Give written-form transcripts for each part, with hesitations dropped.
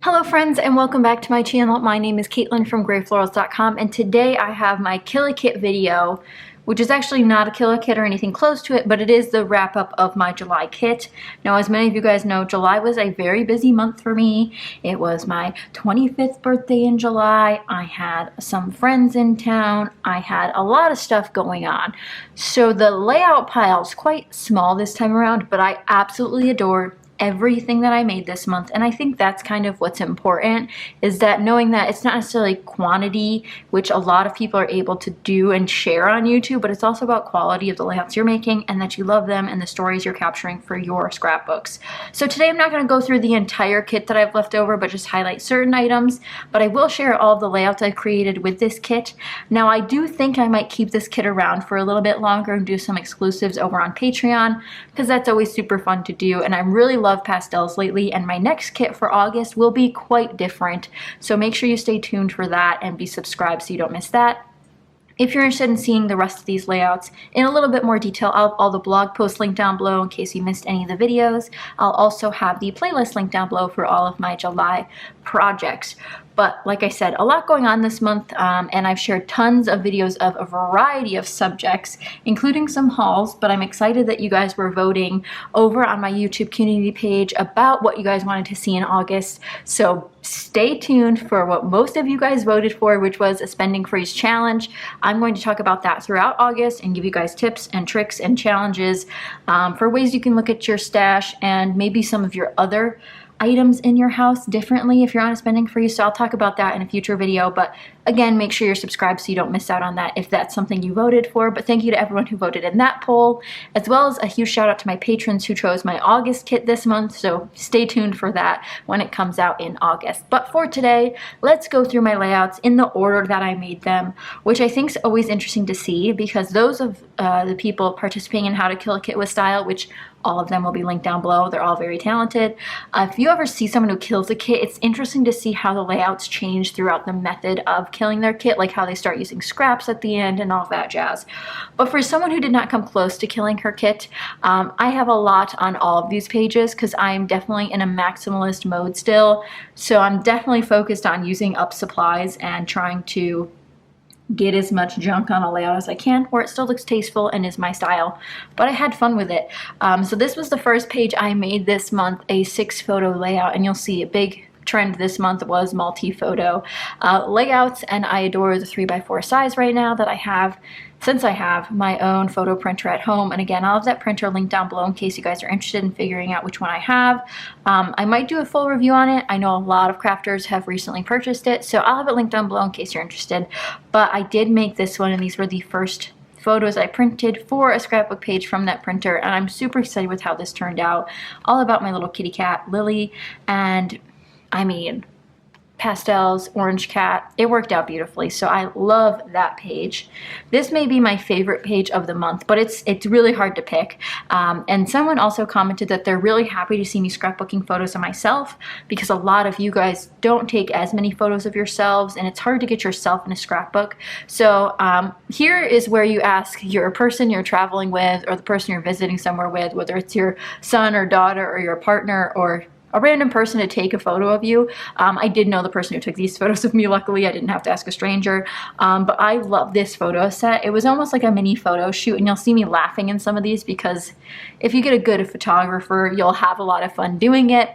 Hello friends and welcome back to my channel. My name is Katelyn from Florals.com and today I have my Kill a Kit video, which is actually not a Kill a Kit or anything close to it, but it is the wrap up of my July kit. Now, as many of you guys know, July was a very busy month for me. It was my 25th birthday in July. I had some friends in town. I had a lot of stuff going on. So the layout pile is quite small this time around, but I absolutely adored everything that I made this month, and I think that's kind of what's important, is that knowing that it's not necessarily quantity, which a lot of people are able to do and share on YouTube, but it's also about quality of the layouts you're making and that you love them and the stories you're capturing for your scrapbooks. So today I'm not going to go through the entire kit that I've left over, but just highlight certain items, but I will share all of the layouts I've created with this kit. Now, I do think I might keep this kit around for a little bit longer and do some exclusives over on Patreon, because that's always super fun to do, and I'm really loving pastels lately, and my next kit for August will be quite different, so make sure you stay tuned for that and be subscribed so you don't miss that. If you're interested in seeing the rest of these layouts in a little bit more detail, I'll have all the blog posts linked down below in case you missed any of the videos. I'll also have the playlist linked down below for all of my July projects. But like I said, a lot going on this month, and I've shared tons of videos of a variety of subjects, including some hauls, but I'm excited that you guys were voting over on my YouTube community page about what you guys wanted to see in August. So stay tuned for what most of you guys voted for, which was a spending freeze challenge. I'm going to talk about that throughout August and give you guys tips and tricks and challenges for ways you can look at your stash and maybe some of your other items in your house differently if you're on a spending freeze. So I'll talk about that in a future video, but again, make sure you're subscribed so you don't miss out on that if that's something you voted for. But thank you to everyone who voted in that poll, as well as a huge shout out to my patrons who chose my August kit this month, so stay tuned for that when it comes out in August. But for today, let's go through my layouts in the order that I made them, which I think is always interesting to see, because those of the people participating in How to Kill a Kit with Style, which all of them will be linked down below. They're all very talented. If you ever see someone who kills a kit, it's interesting to see how the layouts change throughout the method of killing their kit, like how they start using scraps at the end and all that jazz. But for someone who did not come close to killing her kit, I have a lot on all of these pages because I'm definitely in a maximalist mode still. So I'm definitely focused on using up supplies and trying to get as much junk on a layout as I can where it still looks tasteful and is my style, but I had fun with it. So this was the first page I made this month, a 6-photo layout, and you'll see a big trend this month was multi-photo layouts, and I adore the 3x4 size right now that I have, since I have my own photo printer at home. And again, I'll have that printer linked down below in case you guys are interested in figuring out which one I have. I might do a full review on it. I know a lot of crafters have recently purchased it, so I'll have it linked down below in case you're interested. But I did make this one, and these were the first photos I printed for a scrapbook page from that printer, and I'm super excited with how this turned out. All about my little kitty cat, Lily, and I mean, pastels, orange cat, it worked out beautifully. So I love that page. This may be my favorite page of the month, but it's really hard to pick. And someone also commented that they're really happy to see me scrapbooking photos of myself, because a lot of you guys don't take as many photos of yourselves, and it's hard to get yourself in a scrapbook. So here is where you ask your person you're traveling with, or the person you're visiting somewhere with, whether it's your son or daughter or your partner or a random person, to take a photo of you. I did know the person who took these photos of me. Luckily, I didn't have to ask a stranger. But I love this photo set. It was almost like a mini photo shoot, and you'll see me laughing in some of these because if you get a good photographer, you'll have a lot of fun doing it.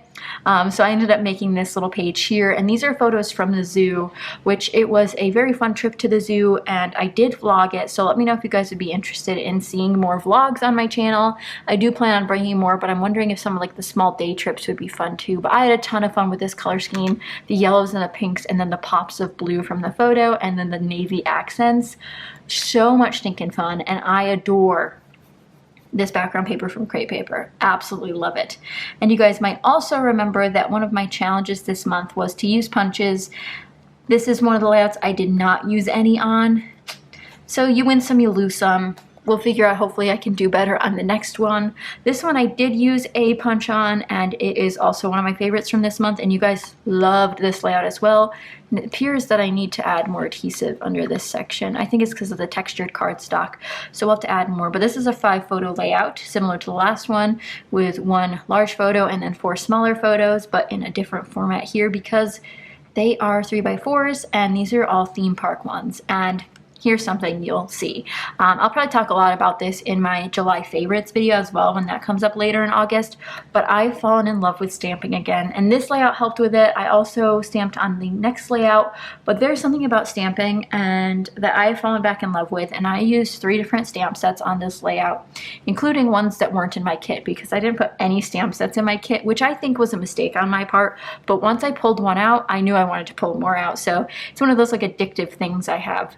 So I ended up making this little page here, and these are photos from the zoo, which it was a very fun trip to the zoo, and I did vlog it. So let me know if you guys would be interested in seeing more vlogs on my channel. I do plan on bringing more, but I'm wondering if some of like the small day trips would be fun too. But I had a ton of fun with this color scheme, the yellows and the pinks, and then the pops of blue from the photo, and then the navy accents. So much stinking fun, and I adore this background paper from Crepe Paper. Absolutely love it. And you guys might also remember that one of my challenges this month was to use punches. This is one of the layouts I did not use any on. So you win some, you lose some. we'll figure out, hopefully I can do better on the next one. This one I did use a punch on, and it is also one of my favorites from this month, and you guys loved this layout as well. And it appears that I need to add more adhesive under this section. I think it's because of the textured cardstock, so we'll have to add more. But this is a 5-photo layout, similar to the last one, with 1 large photo and then 4 smaller photos, but in a different format here because they are 3x4s, and these are all theme park ones. And here's something you'll see. I'll probably talk a lot about this in my July favorites video as well when that comes up later in August, but I've fallen in love with stamping again, and this layout helped with it. I also stamped on the next layout, but there's something about stamping and that I've fallen back in love with, and I used 3 different stamp sets on this layout, including ones that weren't in my kit because I didn't put any stamp sets in my kit, which I think was a mistake on my part, but once I pulled one out, I knew I wanted to pull more out, so it's one of those like addictive things I have.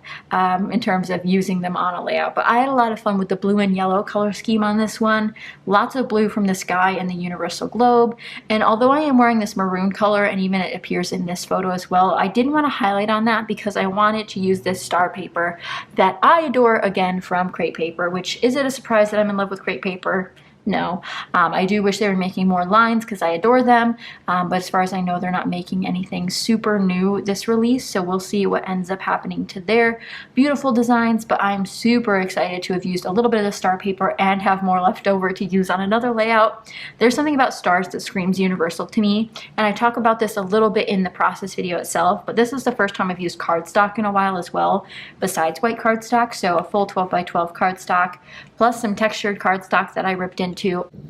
In terms of using them on a layout. But I had a lot of fun with the blue and yellow color scheme on this one. Lots of blue from the sky and the universal globe. And although I am wearing this maroon color, and even it appears in this photo as well, I didn't want to highlight on that because I wanted to use this star paper that I adore, again, from Crepe Paper, which, is it a surprise that I'm in love with Crepe Paper? No. I do wish they were making more lines because I adore them, but as far as I know, they're not making anything super new this release, so we'll see what ends up happening to their beautiful designs. But I'm super excited to have used a little bit of the star paper and have more left over to use on another layout. There's something about stars that screams universal to me, and I talk about this a little bit in the process video itself, but this is the first time I've used cardstock in a while as well, besides white cardstock, so a full 12x12 cardstock, plus some textured cardstock that I ripped into.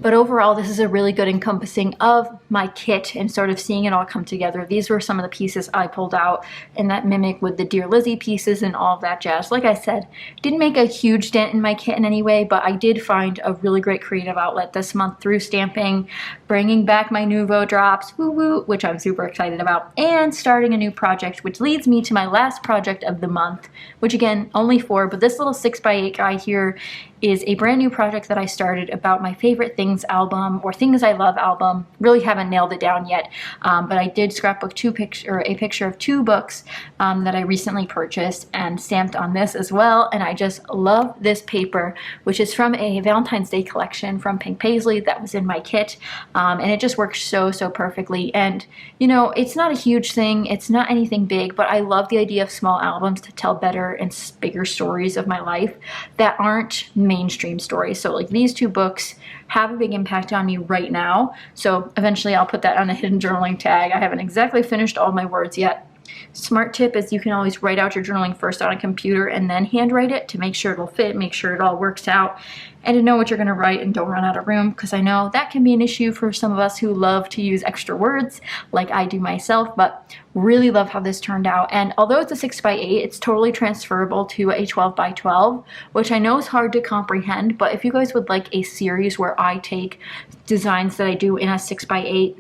But overall, this is a really good encompassing of my kit and sort of seeing it all come together. These were some of the pieces I pulled out, and that mimic with the Dear Lizzie pieces and all of that jazz. Like I said, didn't make a huge dent in my kit in any way, but I did find a really great creative outlet this month through stamping, bringing back my Nouveau drops, woo woo, which I'm super excited about, and starting a new project, which leads me to my last project of the month, which again, only 4, but this little 6x8 guy here is a brand new project that I started about my favorite things album, or things I love album. Really haven't nailed it down yet, but I did scrapbook a picture of 2 books that I recently purchased and stamped on this as well, and I just love this paper, which is from a Valentine's Day collection from Pink Paisley that was in my kit, and it just works so perfectly. And you know, it's not a huge thing, it's not anything big, but I love the idea of small albums to tell better and bigger stories of my life that aren't mainstream stories. So like these 2 books have a big impact on me right now, so eventually I'll put that on a hidden journaling tag. I haven't exactly finished all my words yet. Smart tip is you can always write out your journaling first on a computer and then handwrite it to make sure it'll fit, make sure it all works out, and to know what you're going to write and don't run out of room, because I know that can be an issue for some of us who love to use extra words like I do myself. But really love how this turned out, and although it's a 6x8, it's totally transferable to a 12x12, which I know is hard to comprehend, but if you guys would like a series where I take designs that I do in a 6x8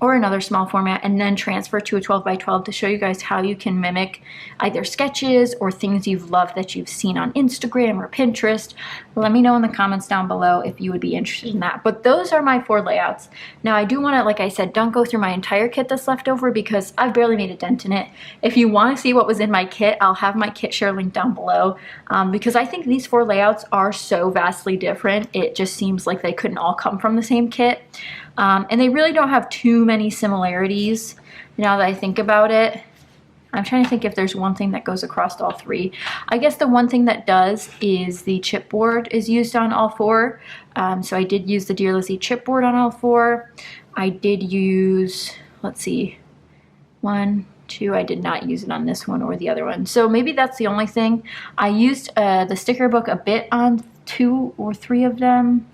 or another small format and then transfer to a 12x12 to show you guys how you can mimic either sketches or things you've loved that you've seen on Instagram or Pinterest, let me know in the comments down below if you would be interested in that. But those are my 4 layouts. Now I do want to, like I said, don't go through my entire kit that's left over because I've barely made a dent in it. If you want to see what was in my kit, I'll have my kit share link down below, because I think these 4 layouts are so vastly different. It just seems like they couldn't all come from the same kit. And they really don't have too many similarities now that I think about it. I'm trying to think if there's one thing that goes across all 3. I guess the one thing that does is the chipboard is used on all 4. So I did use the Dear Lizzie chipboard on all 4. I did use, let's see, 1, 2, I did not use it on this one or the other one. So maybe that's the only thing. I used the sticker book a bit on 2 or 3 of them.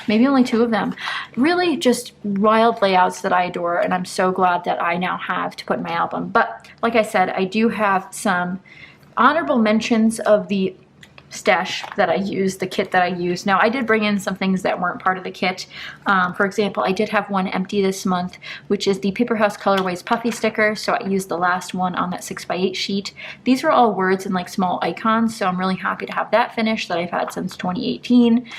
Maybe only 2 of them. Really just wild layouts that I adore, and I'm so glad that I now have to put in my album. But like I said, I do have some honorable mentions of the stash that I used, the kit that I used. Now I did bring in some things that weren't part of the kit. For example, I did have one empty this month, which is the Paper House Colorways puffy sticker. So I used the last one on that 6x8 sheet. These were all words and like small icons, so I'm really happy to have that finished that I've had since 2018.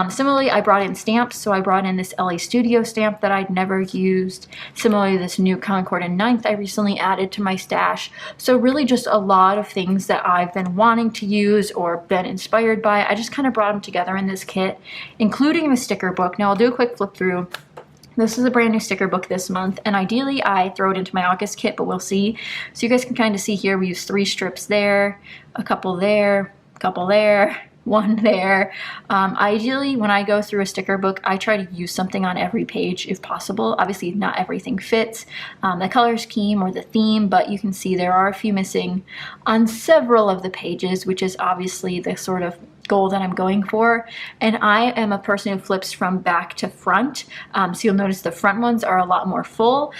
Similarly, I brought in stamps, so I brought in this LA Studio stamp that I'd never used. Similarly, this new Concord and 9th I recently added to my stash. So really just a lot of things that I've been wanting to use or been been inspired by. I just kind of brought them together in this kit, including the sticker book. Now I'll do a quick flip through. This is a brand new sticker book this month, and ideally I throw it into my August kit, but we'll see. So you guys can kind of see here, we use 3 strips there, a couple there, a couple there, 1 there. Ideally, when I go through a sticker book, I try to use something on every page if possible. Obviously, not everything fits the color scheme or the theme, but you can see there are a few missing on several of the pages, which is obviously the sort of goal that I'm going for. And I am a person who flips from back to front, so you'll notice the front ones are a lot more full.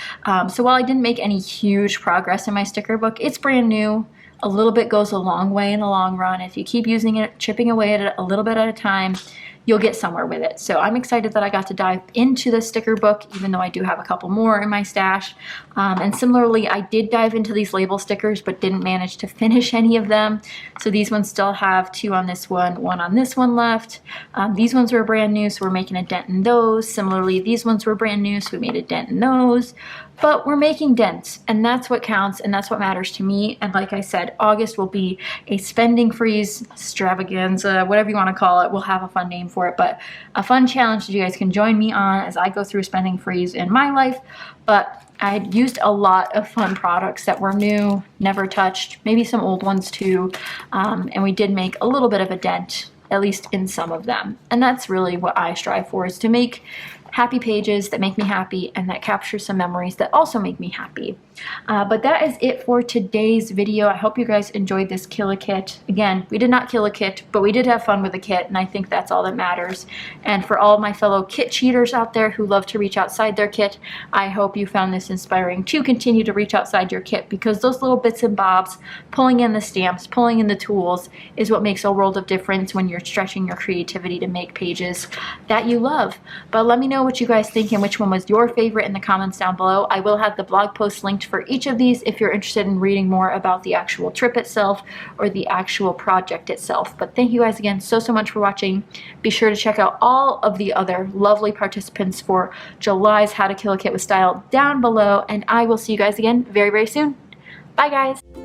So while I didn't make any huge progress in my sticker book, it's brand new. A little bit goes a long way in the long run. If you keep using it, chipping away at it a little bit at a time, you'll get somewhere with it. So I'm excited that I got to dive into the sticker book, even though I do have a couple more in my stash. And similarly, I did dive into these label stickers, but didn't manage to finish any of them. So these ones still have 2 on this one, 1 on this one left. These ones were brand new, so we're making a dent in those. Similarly, these ones were brand new, so we made a dent in those. But we're making dents, and that's what counts, and that's what matters to me. And like I said, August will be a spending freeze, extravaganza, whatever you want to call it. We'll have a fun name for it, but a fun challenge that you guys can join me on as I go through a spending freeze in my life. But I had used a lot of fun products that were new, never touched, maybe some old ones too, and we did make a little bit of a dent, at least in some of them. And that's really what I strive for, is to make happy pages that make me happy and that capture some memories that also make me happy. But that is it for today's video. I hope you guys enjoyed this kill a kit. Again, we did not kill a kit, but we did have fun with the kit, and I think that's all that matters. And for all of my fellow kit cheaters out there who love to reach outside their kit, I hope you found this inspiring to continue to reach outside your kit, because those little bits and bobs, pulling in the stamps, pulling in the tools, is what makes a world of difference when you're stretching your creativity to make pages that you love. But let me know what you guys think and which one was your favorite in the comments down below. I will have the blog post linked for each of these if you're interested in reading more about the actual trip itself or the actual project itself. But thank you guys again so much for watching. Be sure to check out all of the other lovely participants for July's How to Kill a Kit with Style down below, and I will see you guys again very, very soon. Bye guys!